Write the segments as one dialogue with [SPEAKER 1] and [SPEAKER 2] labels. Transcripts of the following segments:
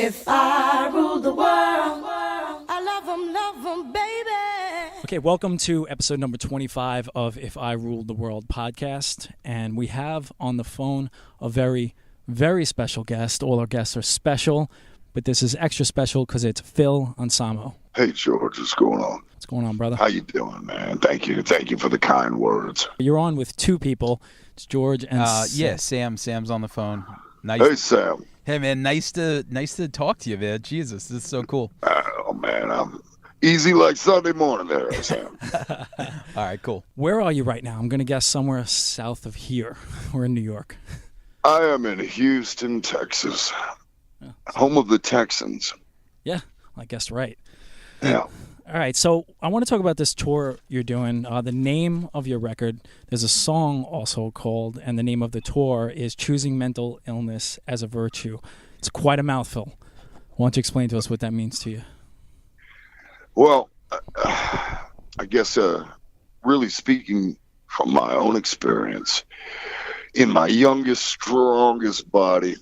[SPEAKER 1] If I ruled the world, I love 'em, baby.
[SPEAKER 2] Okay, welcome to episode number 25 of If I Ruled the World podcast. And we have on the phone a very, very special guest. All our guests are special, but this is extra special because it's Phil Anselmo.
[SPEAKER 3] Hey, George, what's going on?
[SPEAKER 2] What's going on, brother?
[SPEAKER 3] How you doing, man? Thank you for the kind words.
[SPEAKER 2] You're on with two people. It's George and
[SPEAKER 4] yeah, Sam. Sam's on the phone. Nice.
[SPEAKER 3] Hey, Sam.
[SPEAKER 4] Hey, man. Nice to talk to you, man. Jesus, this is so cool.
[SPEAKER 3] Oh, man, I'm easy like Sunday morning there, Sam.
[SPEAKER 4] All right, cool.
[SPEAKER 2] Where are you right now? I'm going to guess somewhere south of here. We're in New York.
[SPEAKER 3] I am in Houston, Texas, home of the Texans.
[SPEAKER 2] Yeah, I guessed right.
[SPEAKER 3] Yeah.
[SPEAKER 2] All right, so I want to talk about this tour you're doing. The name of your record, there's a song also called, and the name of the tour is Choosing Mental Illness as a Virtue. It's quite a mouthful. Why don't you explain to us what that means to you?
[SPEAKER 3] Well, I guess really speaking from my own experience, in my youngest, strongest body,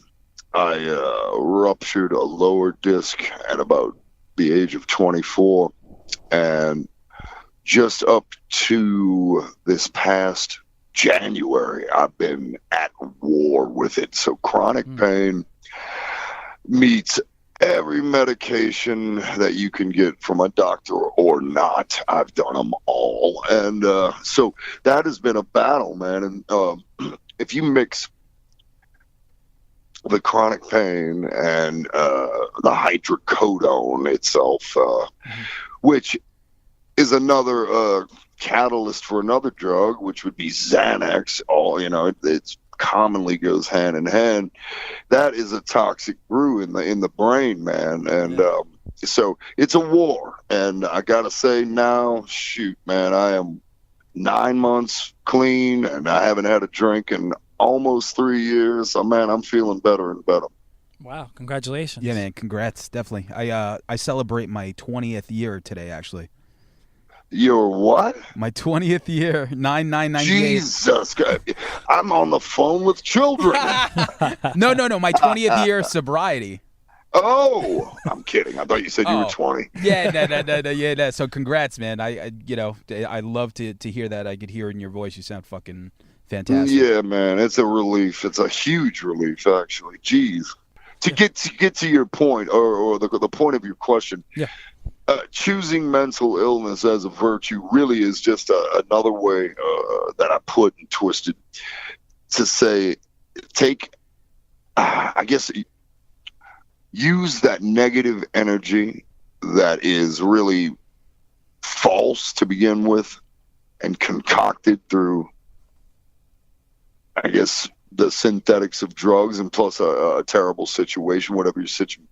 [SPEAKER 3] I ruptured a lower disc at about the age of 24. And just up to this past January, I've been at war with it. So chronic pain meets every medication that you can get from a doctor or not. I've done them all. And so that has been a battle, man. And if you mix the chronic pain and the hydrocodone itself, which is another catalyst for another drug, which would be Xanax. It's commonly goes hand in hand. That is a toxic brew in the brain, man. And so it's a war. And I gotta say now, shoot, man, I am 9 months clean, and I haven't had a drink in almost 3 years. So, man, I'm feeling better and better.
[SPEAKER 2] Wow, congratulations.
[SPEAKER 4] Yeah, man, congrats, definitely. I celebrate my 20th year today, actually.
[SPEAKER 3] Your what?
[SPEAKER 4] My 20th year, 9/9/98.
[SPEAKER 3] Jesus, I'm on the phone with children.
[SPEAKER 4] No, my 20th year sobriety.
[SPEAKER 3] Oh, I'm kidding. I thought you said you were 20.
[SPEAKER 4] Yeah, no. So congrats, man. I love to hear that. I could hear it in your voice. You sound fucking fantastic.
[SPEAKER 3] Yeah, man, it's a relief. It's a huge relief, actually. Jeez. To get to your point, or the point of your question, choosing mental illness as a virtue really is just another way that I put and twisted to say, use that negative energy that is really false to begin with and concocted through, I guess, the synthetics of drugs, and plus a terrible situation, whatever your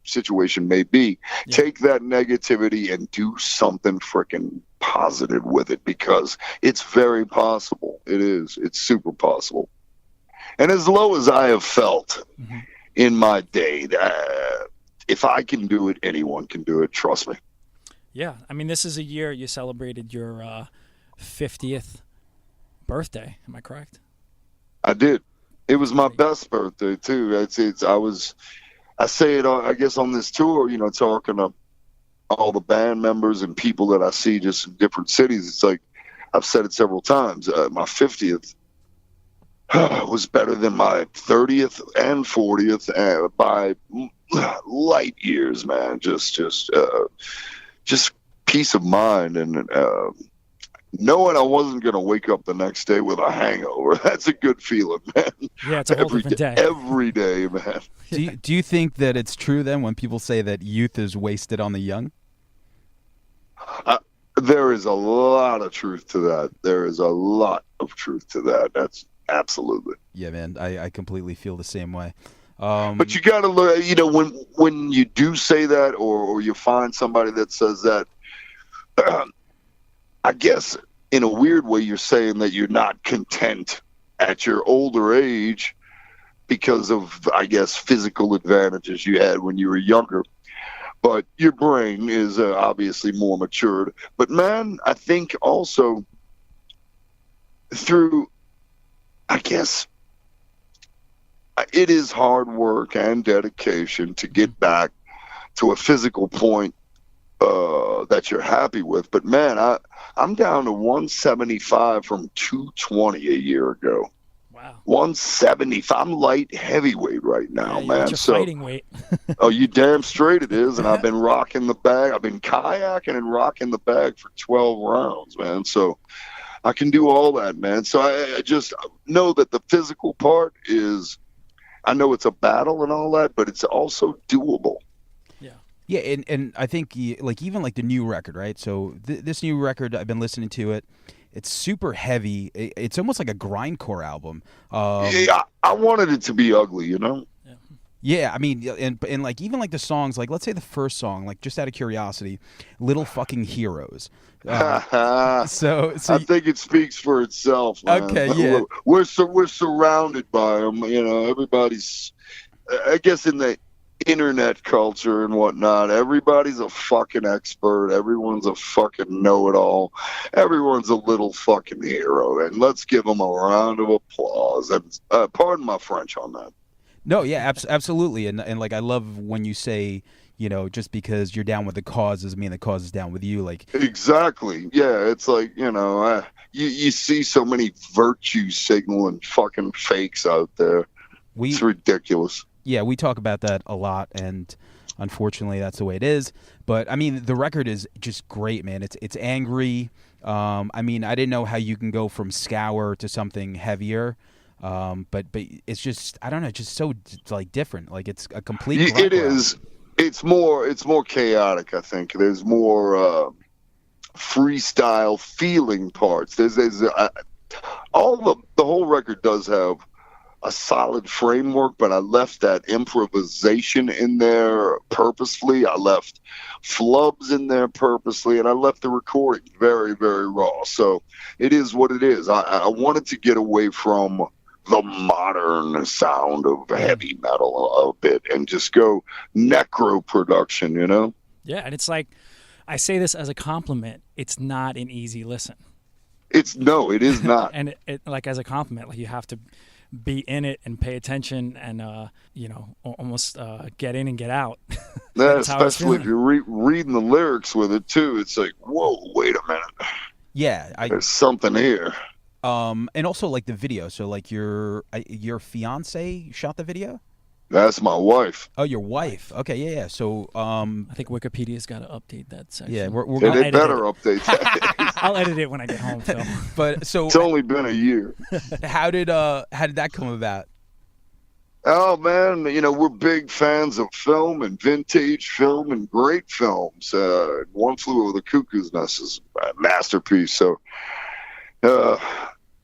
[SPEAKER 3] situation may be. Yeah. Take that negativity and do something freaking positive with it, because it's very possible. It is. It's super possible. And as low as I have felt in my day, if I can do it, anyone can do it. Trust me.
[SPEAKER 2] Yeah. I mean, this is a year you celebrated your 50th birthday. Am I correct?
[SPEAKER 3] I did. It was my best birthday too. I say it, I guess, on this tour, talking to all the band members and people that I see just in different cities. It's like, I've said it several times. My 50th was better than my 30th and 40th by light years, man. Just peace of mind and, knowing I wasn't going to wake up the next day with a hangover. That's a good feeling, man.
[SPEAKER 2] Yeah, it's a whole different day.
[SPEAKER 3] Every day, man.
[SPEAKER 4] Do you think that it's true then when people say that youth is wasted on the young?
[SPEAKER 3] There is a lot of truth to that. There is a lot of truth to that. That's absolutely.
[SPEAKER 4] Yeah, man. I completely feel the same way.
[SPEAKER 3] But you got to look, when you do say that, or you find somebody that says that, I guess in a weird way, you're saying that you're not content at your older age because of, I guess, physical advantages you had when you were younger. But your brain is obviously more matured. But, man, I think also through, I guess, it is hard work and dedication to get back to a physical point that you're happy with. But man, I'm down to 175 from 220 a year ago.
[SPEAKER 2] Wow.
[SPEAKER 3] 175. I'm light heavyweight right now,
[SPEAKER 2] Yeah,
[SPEAKER 3] man.
[SPEAKER 2] what's your fighting weight?
[SPEAKER 3] Oh, you damn straight it is. And I've been rocking the bag. I've been kayaking and rocking the bag for 12 rounds, man. So I can do all that, man. So I just know that the physical part is, I know it's a battle and all that, but it's also doable.
[SPEAKER 4] Yeah, and I think like even like the new record, right? So this new record, I've been listening to it. It's super heavy. It's almost like a grindcore album.
[SPEAKER 3] Yeah, I wanted it to be ugly, you know?
[SPEAKER 4] Yeah, I mean, and like even like the songs, like let's say the first song, like just out of curiosity, "Little Fucking Heroes." So
[SPEAKER 3] I think it speaks for itself, man.
[SPEAKER 4] Okay, yeah.
[SPEAKER 3] We're surrounded by them, you know. Everybody's, I guess, in the internet culture and whatnot, everybody's a fucking expert. Everyone's a fucking know-it-all. Everyone's a little fucking hero, and let's give them a round of applause. And pardon my French on that.
[SPEAKER 4] No, yeah, absolutely, and like I love when you say, you know, just because you're down with the cause doesn't mean the cause is down with you. Like
[SPEAKER 3] exactly, yeah. It's like, you know, you see so many virtue signaling fucking fakes out there. It's ridiculous.
[SPEAKER 4] Yeah, we talk about that a lot, and unfortunately, that's the way it is. But I mean, the record is just great, man. It's angry. I mean, I didn't know how you can go from Scour to something heavier, but it's just, I don't know, just so like different. Like it's a complete.
[SPEAKER 3] It is. It's more chaotic. I think there's more freestyle feeling parts. There's the whole record does have a solid framework, but I left that improvisation in there purposefully. I left flubs in there purposely, and I left the recording very, very raw. So it is what it is. I wanted to get away from the modern sound of heavy metal a bit and just go necro production, you know?
[SPEAKER 2] Yeah, and it's like, I say this as a compliment, it's not an easy listen.
[SPEAKER 3] It is not.
[SPEAKER 2] And it like as a compliment, like you have to be in it and pay attention and you know, almost get in and get out.
[SPEAKER 3] Yeah, especially if you're reading the lyrics with it too. It's like, whoa, wait a minute.
[SPEAKER 4] Yeah,
[SPEAKER 3] there's something here.
[SPEAKER 4] And also like the video. So like your fiance shot the video.
[SPEAKER 3] That's my wife.
[SPEAKER 4] Oh, your wife. Okay, yeah. So
[SPEAKER 2] I think Wikipedia's got to update that section.
[SPEAKER 4] Yeah, we're
[SPEAKER 3] gonna they better update that.
[SPEAKER 2] I'll edit it when I get home, Phil.
[SPEAKER 4] But so
[SPEAKER 3] it's only been a year.
[SPEAKER 4] How did that come about?
[SPEAKER 3] Oh man, you know, we're big fans of film and vintage film and great films. One Flew Over the Cuckoo's Nest is a masterpiece. So yeah,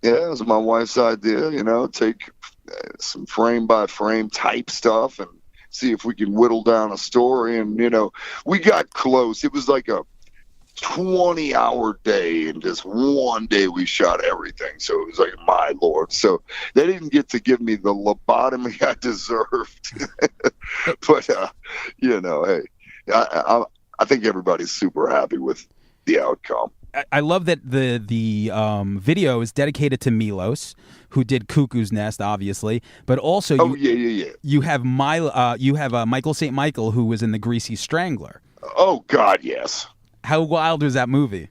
[SPEAKER 3] it was my wife's idea, you know, take some frame by frame type stuff and see if we can whittle down a story. And, you know, we got close. It was like a 20-hour day, and just one day we shot everything. So it was like, my Lord. So they didn't get to give me the lobotomy I deserved. But, you know, hey, I think everybody's super happy with the outcome.
[SPEAKER 4] I love that the video is dedicated to Milos, who did Cuckoo's Nest, obviously, but also you have Michael St. Michael, who was in The Greasy Strangler.
[SPEAKER 3] Oh God, yes.
[SPEAKER 4] How wild was that movie?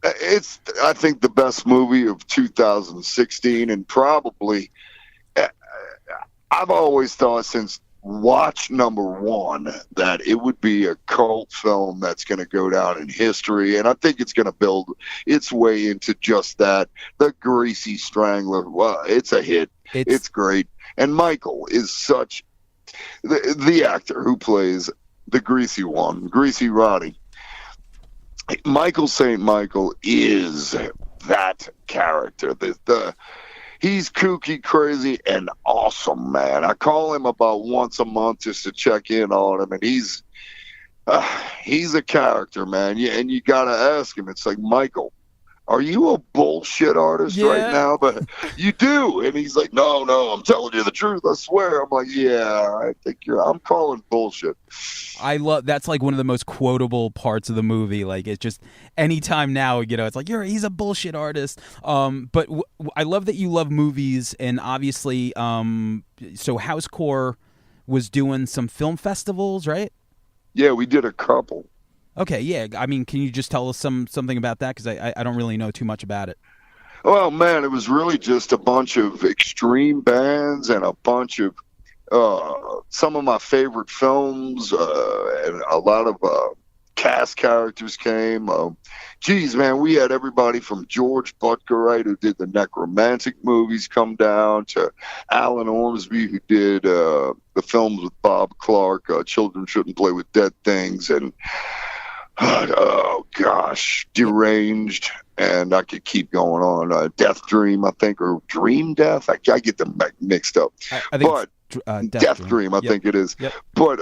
[SPEAKER 3] It's, I think, the best movie of 2016, and probably I've always thought since watch number one that it would be a cult film that's going to go down in history, and I think it's going to build its way into just that. The Greasy Strangler, well, it's a hit. It's great, and Michael is such the actor who plays the Greasy one, Greasy Roddy. Michael St. Michael is that character. He's kooky, crazy, and awesome, man. I call him about once a month just to check in on him, and he's a character, man. Yeah, and you gotta ask him. It's like, Michael, are you a bullshit artist right now? But you do, and he's like, no, I'm telling you the truth. I swear. I'm like, yeah, I think I'm calling bullshit.
[SPEAKER 4] I love that's like one of the most quotable parts of the movie. Like it's just anytime now, you know, it's like he's a bullshit artist. But I love that you love movies, and obviously, so Housecore was doing some film festivals, right?
[SPEAKER 3] Yeah, we did a couple.
[SPEAKER 4] Okay, yeah. I mean, can you just tell us something about that? Because I don't really know too much about it.
[SPEAKER 3] Well, man, it was really just a bunch of extreme bands and a bunch of some of my favorite films, and a lot of cast characters came. Geez, man, we had everybody from George Butker, right, who did the necromantic movies, come down, to Alan Ormsby, who did the films with Bob Clark, Children Shouldn't Play with Dead Things, and oh gosh, Deranged, and I could keep going on. Death Dream, I think, or Dream Death. I get them mixed up.
[SPEAKER 4] I think
[SPEAKER 3] but
[SPEAKER 4] Death
[SPEAKER 3] Dream, I think it is.
[SPEAKER 4] Yep.
[SPEAKER 3] But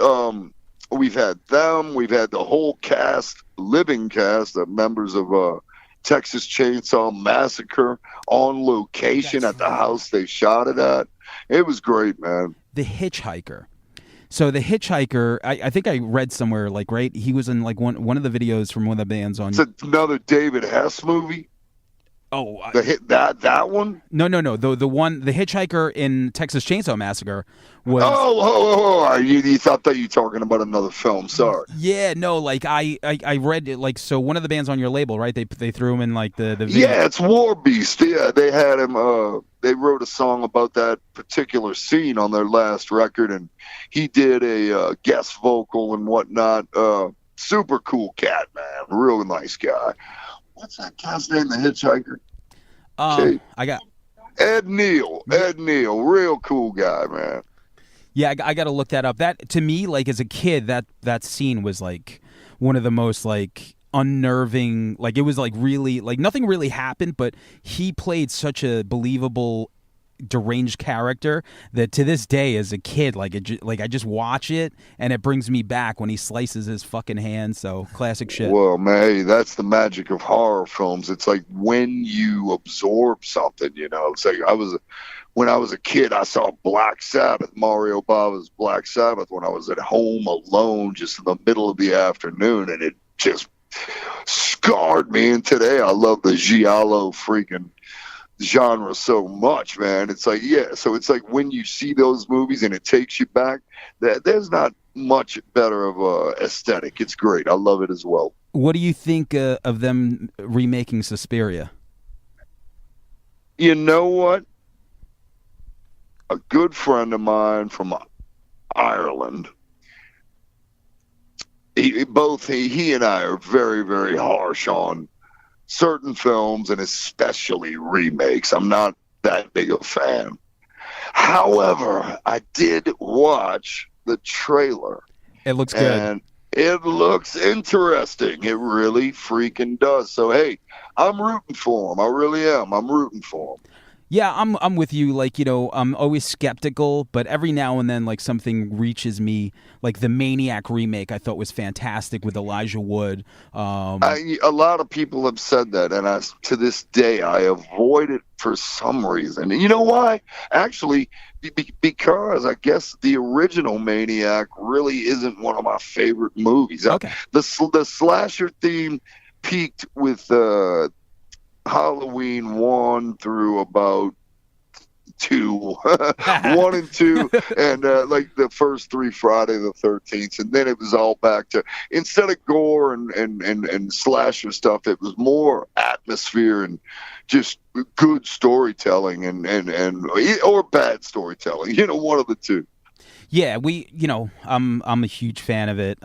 [SPEAKER 3] we've had them. We've had the whole cast, living cast, of members of Texas Chainsaw Massacre on location at the house they shot it at. It was great, man.
[SPEAKER 4] The Hitchhiker. So the Hitchhiker, I think I read somewhere, like, right, he was in like one of the videos from one of the bands on.
[SPEAKER 3] It's another David Hess movie.
[SPEAKER 4] Oh,
[SPEAKER 3] that one?
[SPEAKER 4] No. The Hitchhiker in Texas Chainsaw Massacre was.
[SPEAKER 3] You thought that you were talking about another film? Sorry.
[SPEAKER 4] Yeah, no, like I read it, like, so one of the bands on your label, right? They threw him in like the video.
[SPEAKER 3] Yeah, it's War Beast. Yeah, they had him. They wrote a song about that particular scene on their last record, and he did a guest vocal and whatnot. Super cool cat, man. Real nice guy. What's that cat's name? The Hitchhiker.
[SPEAKER 4] I got
[SPEAKER 3] Ed Neal. Ed Neal, real cool guy, man.
[SPEAKER 4] Yeah, I got to look that up. That, to me, like, as a kid, that scene was like one of the most like unnerving. Like, it was like really, like, nothing really happened, but he played such a believable, deranged character that to this day, as a kid, like I just watch it and it brings me back when he slices his fucking hand. So classic shit.
[SPEAKER 3] Well, man, hey, that's the magic of horror films. It's like when you absorb something, you know. It's like when I was a kid, I saw Black Sabbath, Mario Bava's Black Sabbath, when I was at home alone, just in the middle of the afternoon, and it just scarred me. And today, I love the giallo freaking genre so much, man. It's like, yeah, so it's like when you see those movies and it takes you back, that there's not much better of a aesthetic. It's great. I love it as well.
[SPEAKER 4] What do you think of them remaking Suspiria?
[SPEAKER 3] You know what? A good friend of mine from Ireland, he and I are very, very harsh on certain films, and especially remakes. I'm not that big a fan. However, I did watch the trailer.
[SPEAKER 4] It looks good.
[SPEAKER 3] And it looks interesting. It really freaking does. So, hey, I'm rooting for him. I really am. I'm rooting for him.
[SPEAKER 4] Yeah, I'm with you. Like, you know, I'm always skeptical, but every now and then, like, something reaches me. Like the Maniac remake, I thought was fantastic with Elijah Wood.
[SPEAKER 3] A lot of people have said that, and to this day, I avoid it for some reason. And you know why? Actually, because I guess the original Maniac really isn't one of my favorite movies.
[SPEAKER 4] Okay.
[SPEAKER 3] The slasher theme peaked with Halloween 1 through about 2, 1 and 2, and like the first 3 Friday the 13th, and then it was all back to, instead of gore and slasher stuff, it was more atmosphere and just good storytelling and or bad storytelling, you know, one of the two.
[SPEAKER 4] Yeah, I'm a huge fan of it.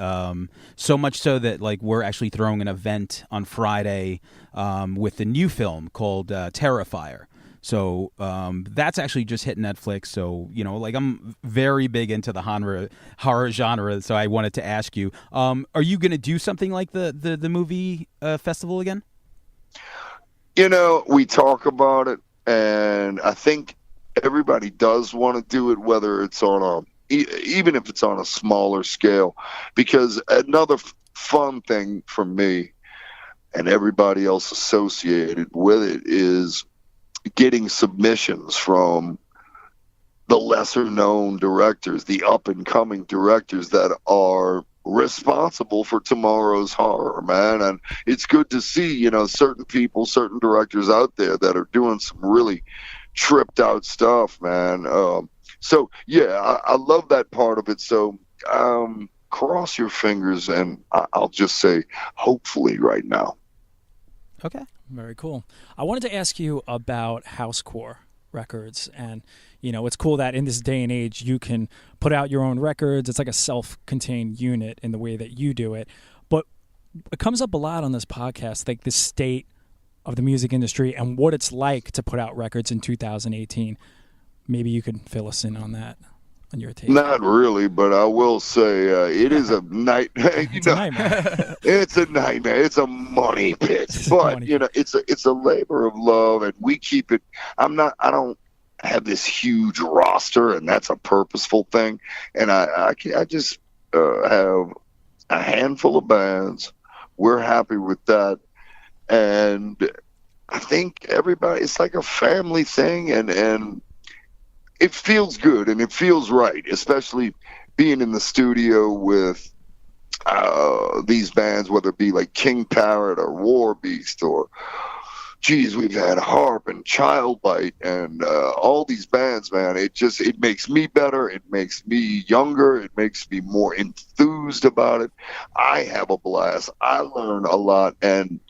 [SPEAKER 4] So much so that, like, we're actually throwing an event on Friday with the new film called Terrifier. So that's actually just hit Netflix. So, you know, like, I'm very big into the horror genre. So I wanted to ask you, are you going to do something like the movie festival again?
[SPEAKER 3] You know, we talk about it, and I think everybody does want to do it, whether it's on even if it's on a smaller scale, because another fun thing for me and everybody else associated with it is getting submissions from the lesser known directors, the up and coming directors that are responsible for tomorrow's horror, man. And it's good to see, you know, certain people, certain directors out there that are doing some really tripped out stuff, man. So yeah, I love that part of it. So cross your fingers, and I'll just say hopefully right now.
[SPEAKER 4] Okay.
[SPEAKER 2] Very cool. I wanted to ask you about Horrorcore Records, and it's cool that in this day and age you can put out your own records. It's like a self-contained unit in the way that you do it. But it comes up a lot on this podcast, like the state of the music industry and what it's like to put out records in 2018. Maybe you could fill us in on that, on your take.
[SPEAKER 3] Not really, but I will say it is a nightmare.
[SPEAKER 2] It's a nightmare.
[SPEAKER 3] It's a nightmare. It's a money pit. But it's a labor of love, and we keep it. I don't have this huge roster, and that's a purposeful thing. And I just have a handful of bands. We're happy with that, and I think everybody. It's like a family thing, and it feels good and it feels right, especially being in the studio with these bands, whether it be like King Parrot or War Beast or, geez, we've had Harp and Childbite and all these bands, man. It makes me better. It makes me younger. It makes me more enthused about it. I have a blast. I learn a lot, and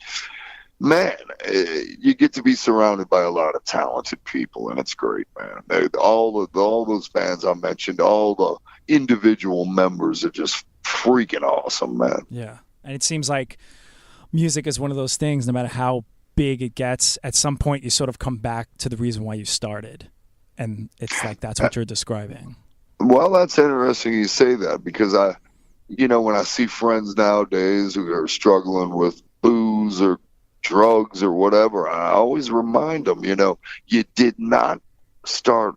[SPEAKER 3] man, you get to be surrounded by a lot of talented people, and it's great, man. All those bands I mentioned, all the individual members are just freaking awesome, man.
[SPEAKER 2] Yeah, and it seems like music is one of those things, no matter how big it gets, at some point you sort of come back to the reason why you started, and it's like that's what you're describing.
[SPEAKER 3] Well, that's interesting you say that, because when I see friends nowadays who are struggling with booze or drugs or whatever, I always remind them, you did not start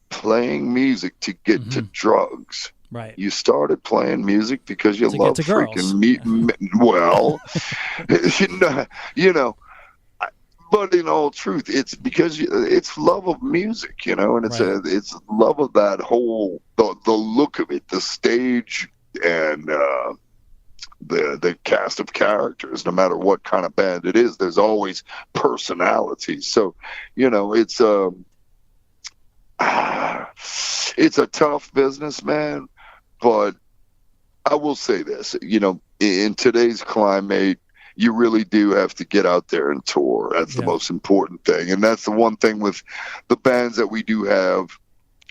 [SPEAKER 3] playing music to get to drugs.
[SPEAKER 2] Right.
[SPEAKER 3] You started playing music because you love freaking well, but in all truth, it's because it's love of music, and it's
[SPEAKER 2] right.
[SPEAKER 3] It's love of that whole, the look of it, the stage, and the cast of characters. No matter what kind of band it is, there's always personality. So it's a tough business, man, but I will say this, in today's climate, you really do have to get out there and tour. That's the most important thing, and that's the one thing with the bands that we do have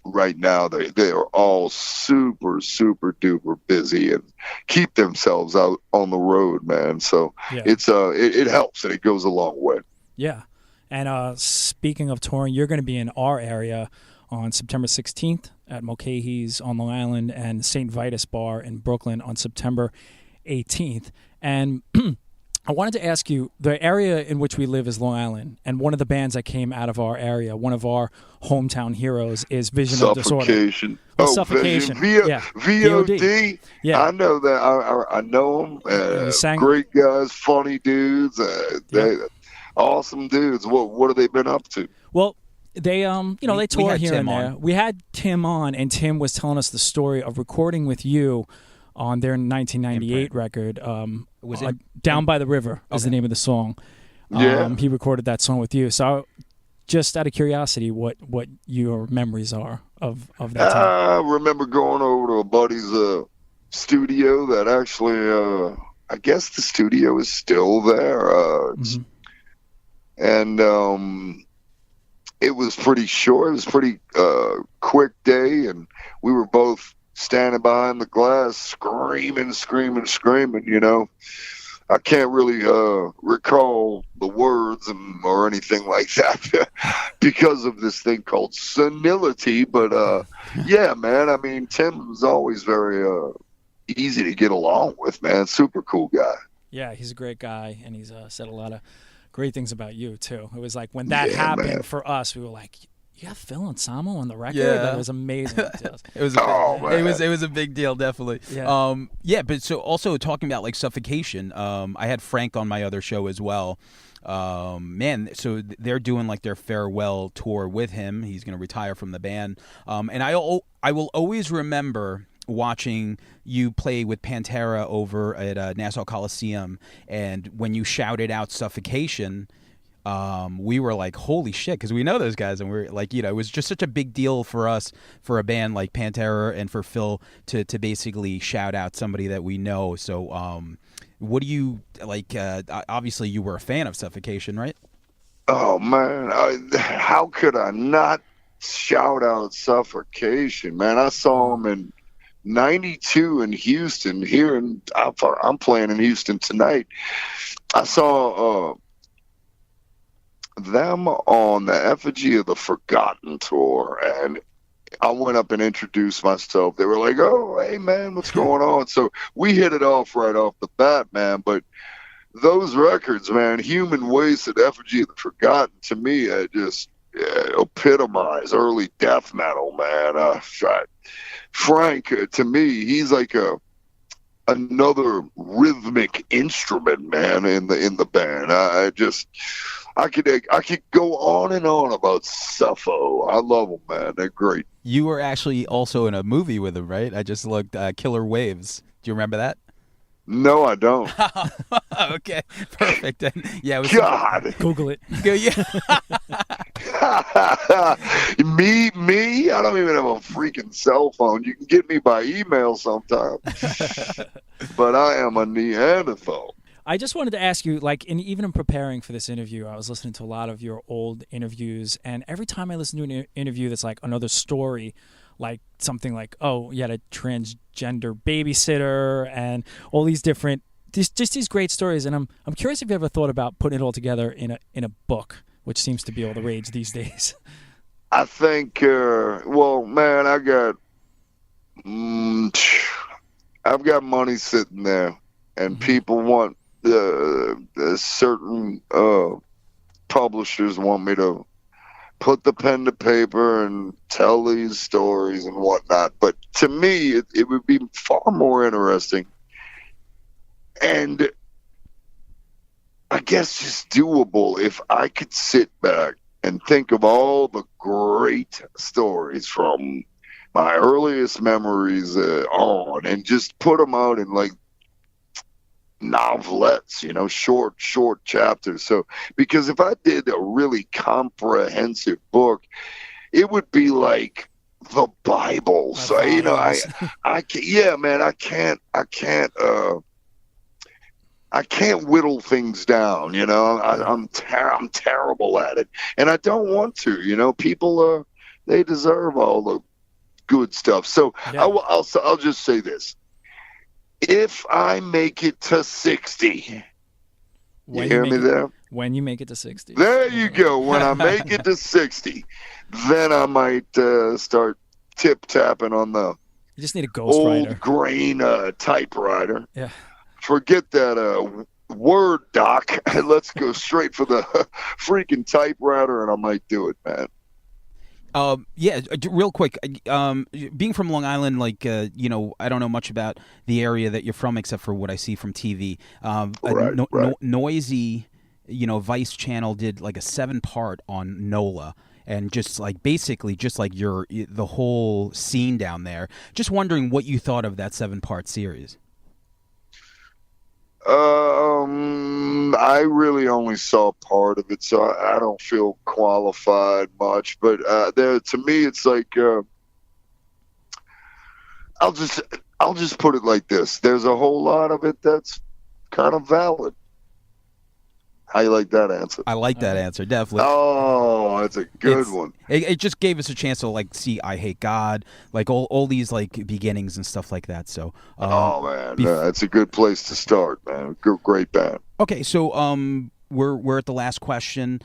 [SPEAKER 3] right now. They are all super, super duper busy and keep themselves out on the road, man. So it's it helps, and it goes a long way. Yeah.
[SPEAKER 2] And speaking of touring, you're going to be in our area on September 16th at Mulcahy's on Long Island and St. Vitus Bar in Brooklyn on September 18th. And I wanted to ask you, the area in which we live is Long Island, and one of the bands that came out of our area, one of our hometown heroes, is Vision of Disorder.
[SPEAKER 3] Suffocation.
[SPEAKER 2] Suffocation.
[SPEAKER 3] VOD.
[SPEAKER 2] Yeah.
[SPEAKER 3] I know that. I know them. Great guys, funny dudes. Awesome dudes. What have they been up to?
[SPEAKER 2] Well, they they tour here and there. We had Tim on, and Tim was telling us the story of recording with you on their 1998 record. Was it Down by the River is the name of the song. He recorded that song with you. So just out of curiosity, what your memories are of that time?
[SPEAKER 3] I remember going over to a buddy's studio that actually, I guess the studio is still there. And it was pretty short. It was pretty quick day, and we were both standing behind the glass screaming. I can't really recall the words or anything like that because of this thing called senility. But yeah, man, I mean, Tim was always very easy to get along with, man. Super cool guy.
[SPEAKER 2] Yeah, he's a great guy, and he's said a lot of great things about you too. It was like when that happened for us, we were like, you have Phil Anselmo on the record?
[SPEAKER 4] Yeah.
[SPEAKER 2] That was amazing.
[SPEAKER 4] It was a big deal, definitely.
[SPEAKER 2] Yeah.
[SPEAKER 4] But so also talking about like Suffocation, I had Frank on my other show as well. So they're doing like their farewell tour with him. He's going to retire from the band. And I will always remember watching you play with Pantera over at Nassau Coliseum, and when you shouted out Suffocation, we were like, holy shit, because we know those guys, and we're like, it was just such a big deal for us, for a band like Pantera, and for Phil to basically shout out somebody that we know. So what do you like? Obviously, you were a fan of Suffocation, right?
[SPEAKER 3] Oh man, how could I not shout out Suffocation, man? I saw them in '92 in Houston. I'm playing in Houston tonight. I saw them on the Effigy of the Forgotten tour, and I went up and introduced myself. They were like, "Oh, hey man, what's going on?" So we hit it off right off the bat, man. But those records, man, Human Waste and Effigy of the Forgotten, to me, just epitomize early death metal, man. Frank, to me, he's like another rhythmic instrument, man, in the band. I could go on and on about Suffo. I love them, man. They're great.
[SPEAKER 4] You were actually also in a movie with them, right? I just looked, Killer Waves. Do you remember that?
[SPEAKER 3] No, I don't.
[SPEAKER 4] Okay, perfect. And, yeah, it was
[SPEAKER 3] God.
[SPEAKER 2] Google it.
[SPEAKER 4] Yeah.
[SPEAKER 3] Me? I don't even have a freaking cell phone. You can get me by email sometime. But I am a Neanderthal.
[SPEAKER 2] I just wanted to ask you, like, even in preparing for this interview, I was listening to a lot of your old interviews, and every time I listen to an interview that's like another story, like something like, oh, you had a transgender babysitter, and all these different, just these great stories. And I'm curious if you ever thought about putting it all together in a book, which seems to be all the rage these days.
[SPEAKER 3] I think, well, man, I've got money sitting there, and people want certain publishers want me to put the pen to paper and tell these stories and whatnot. But to me, it would be far more interesting, and I guess just doable, if I could sit back and think of all the great stories from my earliest memories on, and just put them out in like novelettes, short chapters. So, because if I did a really comprehensive book, it would be like the Bible. So, I can't, yeah, man, I can't whittle things down. I'm terrible at it, and I don't want to. People they deserve all the good stuff. So yeah. I'll just say this: if I make it to 60, you hear me there?
[SPEAKER 2] When you make it to 60,
[SPEAKER 3] there you go. When I make it to 60, then I might start tip tapping on the
[SPEAKER 2] you just need a ghostwriter,
[SPEAKER 3] old grain typewriter.
[SPEAKER 2] Yeah.
[SPEAKER 3] Forget that Word doc, and let's go straight for the freaking typewriter, and I might do it, man.
[SPEAKER 4] Yeah, real quick. Being from Long Island, like I don't know much about the area that you're from except for what I see from TV. Right. Noisy, Vice Channel did like a 7-part on NOLA. And just like basically just like the whole scene down there. Just wondering what you thought of that 7-part series.
[SPEAKER 3] I really only saw part of it, so I don't feel qualified much. But to me, it's like I'll just put it like this: there's a whole lot of it that's kind of valid. How you like that answer?
[SPEAKER 4] I like that answer, definitely.
[SPEAKER 3] Oh, that's a good one.
[SPEAKER 4] It just gave us a chance to like see I Hate God, like all these like beginnings and stuff like that. So,
[SPEAKER 3] oh man, that's a good place to start, man. Great band.
[SPEAKER 4] Okay, so we're at the last question.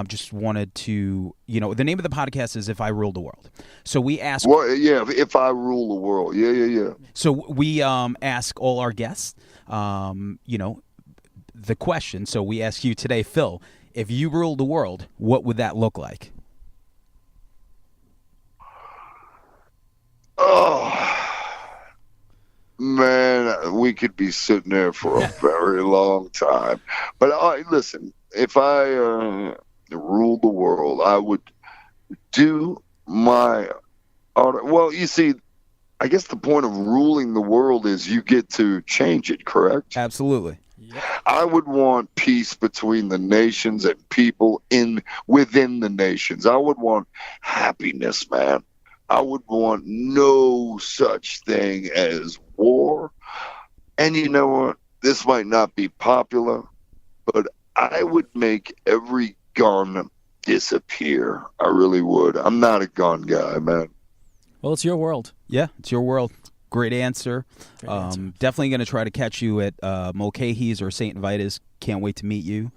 [SPEAKER 4] Just wanted to, the name of the podcast is If I Ruled the World. So we ask.
[SPEAKER 3] Well, yeah, If I Rule the World. Yeah.
[SPEAKER 4] So we ask all our guests, the question. So we ask you today, Phil, if you ruled the world, what would that look like?
[SPEAKER 3] Oh, man, we could be sitting there for a very long time. But listen, if I ruled the world, I would do my... Well, you see, I guess the point of ruling the world is you get to change it, correct?
[SPEAKER 4] Absolutely.
[SPEAKER 3] I would want peace between the nations and people within the nations. I would want happiness, man. I would want no such thing as war. And you know what? This might not be popular, but I would make every gun disappear. I really would. I'm not a gun guy, man.
[SPEAKER 2] Well, it's your world.
[SPEAKER 4] Yeah, it's your world. Great answer.
[SPEAKER 2] Great answer.
[SPEAKER 4] Definitely going to try to catch you at Mulcahy's or St. Vitus. Can't wait to meet you.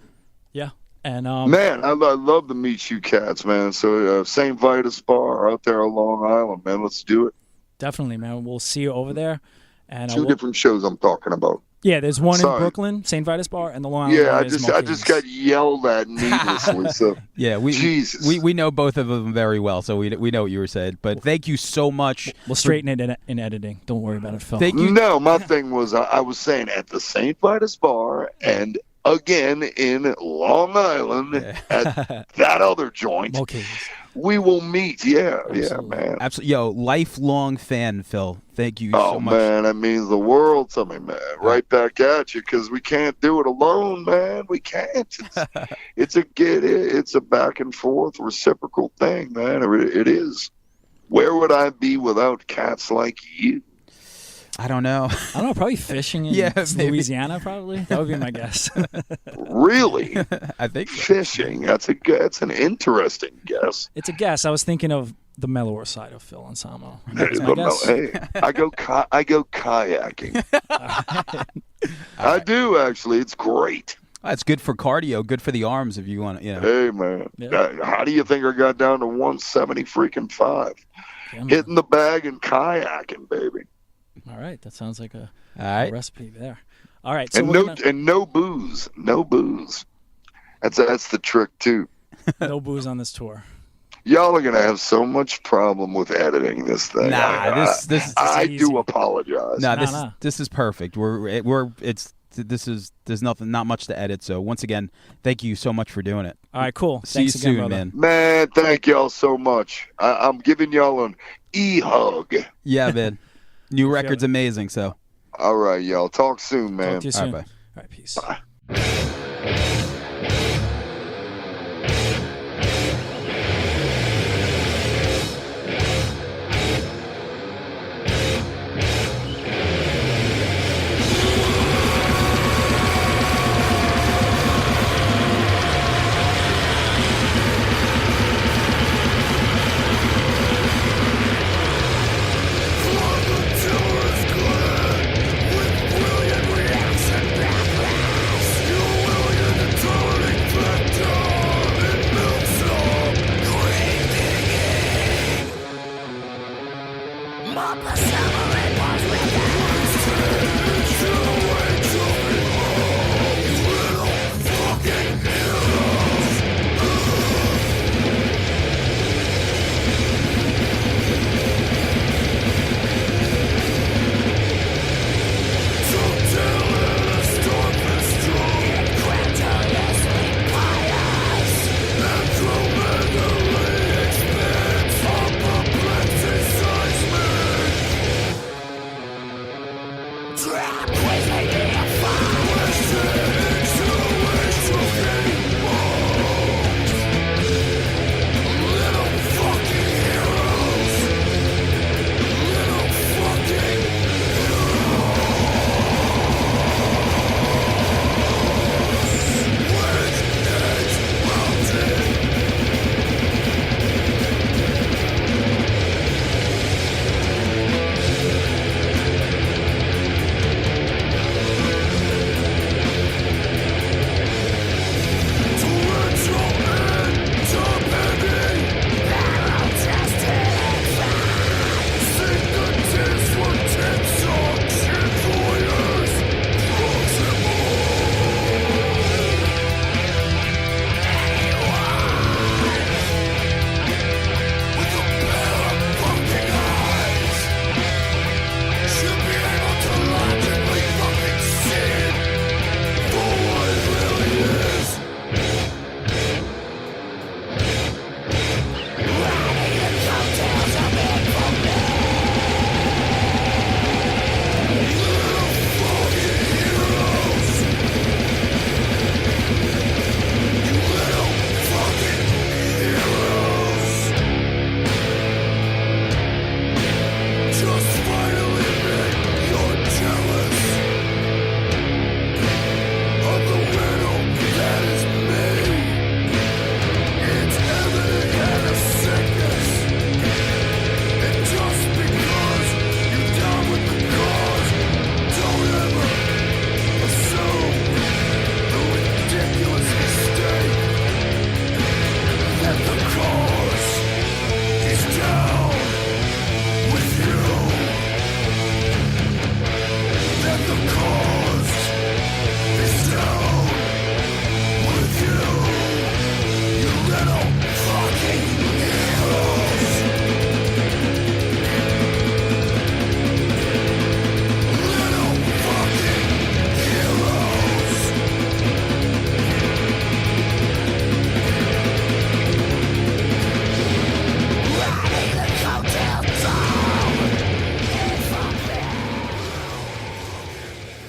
[SPEAKER 2] Yeah. And
[SPEAKER 3] man, I love to meet you cats, man. So St. Vitus Bar out there on Long Island, man. Let's do it.
[SPEAKER 2] Definitely, man. We'll see you over there. And
[SPEAKER 3] Two different shows I'm talking about.
[SPEAKER 2] Yeah, there's one
[SPEAKER 3] Sorry.
[SPEAKER 2] in Brooklyn, St. Vitus Bar, and the Long Island
[SPEAKER 3] Yeah,
[SPEAKER 2] one
[SPEAKER 3] I
[SPEAKER 2] is
[SPEAKER 3] just got yelled at needlessly. So
[SPEAKER 4] Yeah,
[SPEAKER 3] Jesus.
[SPEAKER 4] we know both of them very well, so we know what you were saying. But thank you so much.
[SPEAKER 2] We'll straighten it in editing. Don't worry about it, Phil.
[SPEAKER 4] Thank you.
[SPEAKER 3] No, my thing was I was saying at the St. Vitus Bar and again in Long Island at that other joint.
[SPEAKER 2] Okay.
[SPEAKER 3] We will meet. Yeah,
[SPEAKER 2] Absolutely.
[SPEAKER 3] man.
[SPEAKER 4] Absolutely. Yo, lifelong fan, Phil. Thank you so much.
[SPEAKER 3] Man, that means the world to me, man. Right back at you, because we can't do it alone, man. We can't. It's a back and forth reciprocal thing, man. It is. Where would I be without cats like you?
[SPEAKER 4] I don't know.
[SPEAKER 2] I don't know, probably fishing in
[SPEAKER 4] maybe.
[SPEAKER 2] Louisiana, probably. That would be my guess.
[SPEAKER 3] Really?
[SPEAKER 4] I think so.
[SPEAKER 3] Fishing. That's an interesting guess.
[SPEAKER 2] It's a guess. I was thinking of the mellower side of Phil Anselmo. That was my guess.
[SPEAKER 3] Hey, I go kayaking. I do, actually. It's great.
[SPEAKER 4] It's good for cardio, good for the arms if you want to, you know.
[SPEAKER 3] Hey, man.
[SPEAKER 2] Yeah.
[SPEAKER 3] How do you think I got down to 170 freaking 5?
[SPEAKER 2] Yeah, man.
[SPEAKER 3] Hitting the bag and kayaking, baby.
[SPEAKER 2] All right, that sounds like a recipe there. All right, so
[SPEAKER 3] And no booze. No booze. That's the trick, too.
[SPEAKER 2] no booze on this tour.
[SPEAKER 3] Y'all are gonna have so much problem with editing this thing.
[SPEAKER 4] Nah,
[SPEAKER 3] I
[SPEAKER 2] easy.
[SPEAKER 3] do apologize.
[SPEAKER 4] This is perfect. There's not much to edit. So once again, thank you so much for doing it.
[SPEAKER 2] All right, cool.
[SPEAKER 4] See
[SPEAKER 2] Thanks
[SPEAKER 4] you
[SPEAKER 2] again,
[SPEAKER 4] soon,
[SPEAKER 2] brother.
[SPEAKER 4] man.
[SPEAKER 3] Man, thank y'all so much. I'm giving y'all an e-hug.
[SPEAKER 4] Yeah, man. New record's amazing. So
[SPEAKER 3] All right, y'all. Talk soon, man.
[SPEAKER 2] Talk to you soon.
[SPEAKER 4] All right, bye.
[SPEAKER 2] All right, peace.
[SPEAKER 3] Bye.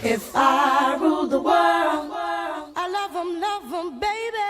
[SPEAKER 1] If I rule the world, I love 'em, baby.